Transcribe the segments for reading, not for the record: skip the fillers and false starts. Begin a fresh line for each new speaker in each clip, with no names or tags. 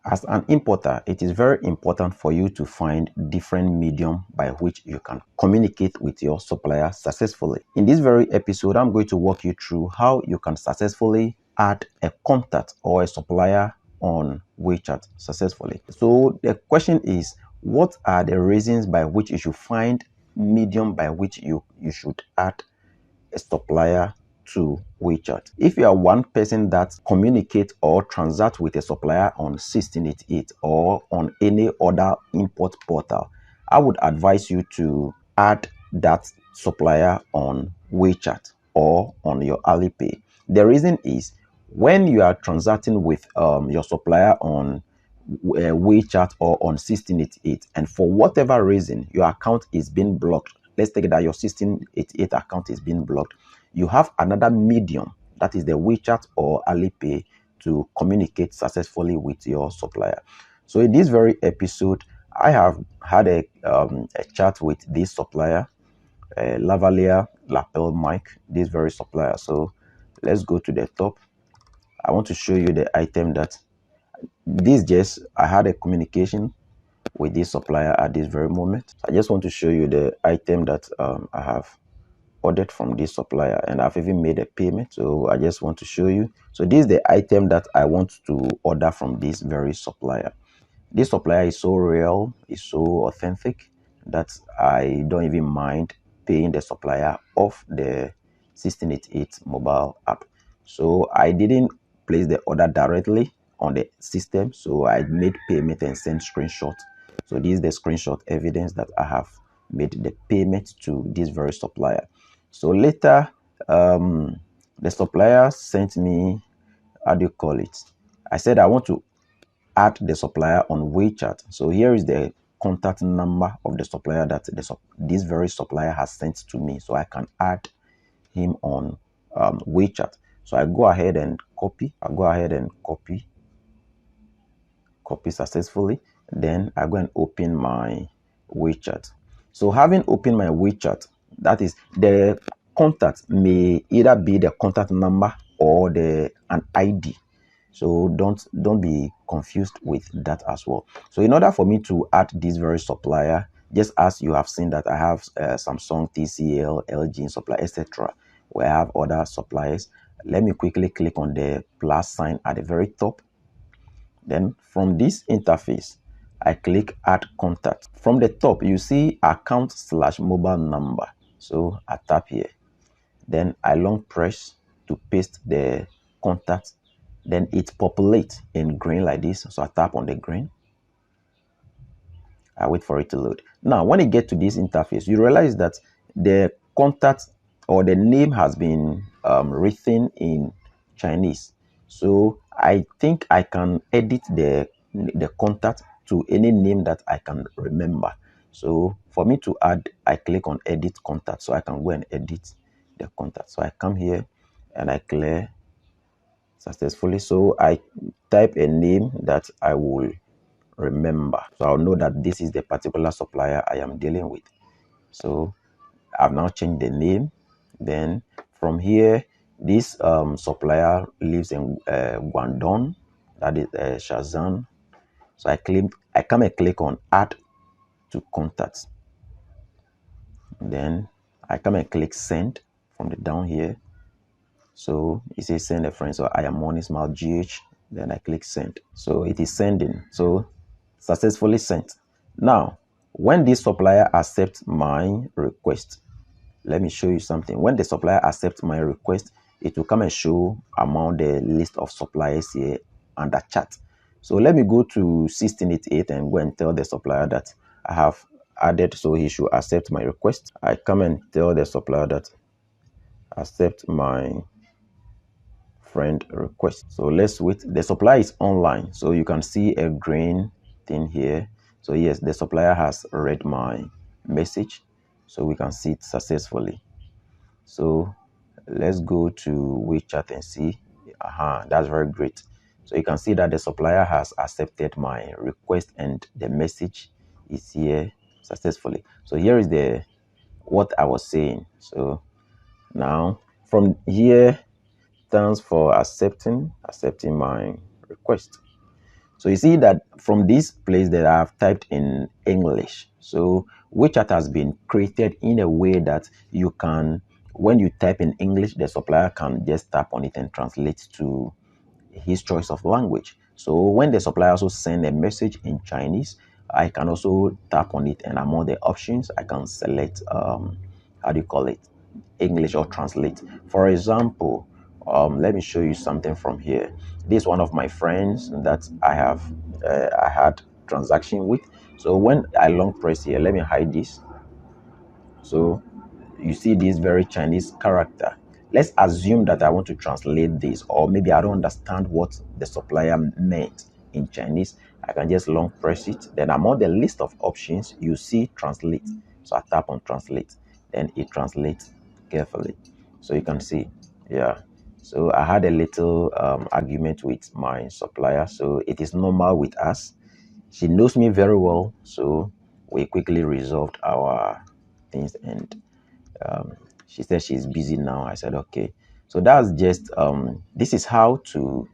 As an importer, it is very important for you to find different medium by which you can communicate with your supplier successfully. In this very episode, I'm going to walk you through how you can successfully add a contact or a supplier on Wechat successfully. So the question is, what are the reasons by which you should find medium by which you should add a supplier to Wechat? If you are one person that communicates or transact with a supplier on 1688 or on any other import portal, I would advise you to add that supplier on Wechat or on your Alipay. The reason is, when you are transacting with your supplier on Wechat or on 1688, and for whatever reason your account is being blocked, let's take that your 1688 account is being blocked, you have another medium, that is the Wechat or Alipay, to communicate successfully with your supplier. So in this very episode, I have had a chat with this supplier, Lavalier Lapel Mike, this very supplier. So let's go to the top. I want to show you the item that I had a communication with this supplier at this very moment. I just want to show you the item that I have ordered from this supplier, and I've even made a payment. So I just want to show you. So this is the item that I want to order from this very supplier. This supplier is so real, is so authentic, that I don't even mind paying the supplier off the 1688 mobile app. So I didn't place the order directly on the system, so I made payment and sent screenshot. So this is the screenshot evidence that I have made the payment to this very supplier. So later, the supplier sent me, how do you call it? I said I want to add the supplier on Wechat. So here is the contact number of the supplier that this very supplier has sent to me, so I can add him on Wechat. So I go ahead and copy. Copy successfully. Then I go and open my Wechat. So having opened my Wechat, that is, the contact may either be the contact number or an ID. So don't be confused with that as well. So in order for me to add this very supplier, just as you have seen that I have Samsung, TCL, LG supplier, etc., where I have other suppliers, let me quickly click on the plus sign at the very top. Then from this interface, I click add contact. From the top, you see account/mobile number. So I tap here. Then I long press to paste the contact. Then it populates in green like this. So I tap on the green. I wait for it to load. Now, when you get to this interface, you realize that the contact or the name has been written in Chinese. So I think I can edit the contact to any name that I can remember. So for me to add, I click on edit contact, so I can go and edit the contact. So I come here and I clear successfully. So I type a name that I will remember, so I'll know that this is the particular supplier I am dealing with. So I've now changed the name. Then from here, this supplier lives in Guangdong, that is Shenzhen. So I come and click on add to contacts. Then I come and click send from the down here. So it says send a friend. So I am on Smile GH. Then I click send. So it is sending. So successfully sent. Now, when this supplier accepts my request, let me show you something. When the supplier accepts my request, it will come and show among the list of suppliers here under chat. So let me go to 1688 and go and tell the supplier that I have added, so he should accept my request. I come and tell the supplier that accept my friend request. So let's wait. The supplier is online, so you can see a green thing here. So yes, the supplier has read my message, so we can see it successfully. So let's go to Wechat and see. That's very great. So you can see that the supplier has accepted my request and the message is here successfully. So here is what I was saying. So now from here, thanks for accepting my request. So you see that from this place that I've typed in English. So WeChat has been created in a way that you can, when you type in English, the supplier can just tap on it and translate to his choice of language. So when the supplier also send a message in Chinese, I can also tap on it, and among the options I can select how do you call it, English or translate. For example, let me show you something from here. This is one of my friends that I had transaction with. So when I long press here, let me hide this. So you see this very Chinese character. Let's assume that I want to translate this, or maybe I don't understand what the supplier meant in Chinese. I can just long press it. Then among the list of options, you see translate. So I tap on translate. Then it translates carefully. So you can see, yeah. So I had a little argument with my supplier. So it is normal with us. She knows me very well. So we quickly resolved our things, and she said she's busy now. I said okay. So that's just this is how to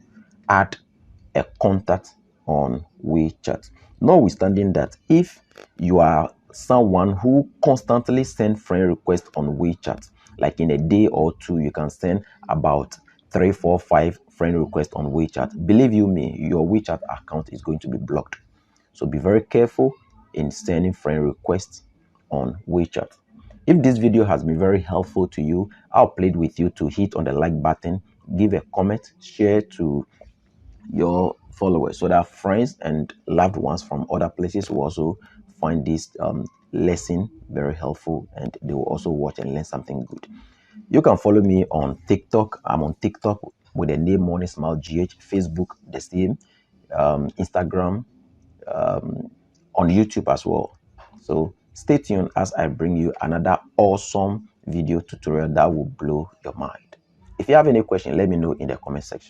add a contact on WeChat. Notwithstanding that, if you are someone who constantly send friend requests on WeChat, like in a day or two you can send about 3 4 5 friend requests on WeChat, believe you me, your WeChat account is going to be blocked. So be very careful in sending friend requests on WeChat. If this video has been very helpful to you, I'll plead with you to hit on the like button, give a comment, share to your followers so that friends and loved ones from other places will also find this lesson very helpful, and they will also watch and learn something good. You can follow me on TikTok. I'm on TikTok with the name Morning Smile GH, Facebook the same, Instagram, on YouTube as well. So stay tuned as I bring you another awesome video tutorial that will blow your mind. If you have any question, let me know in the comment section.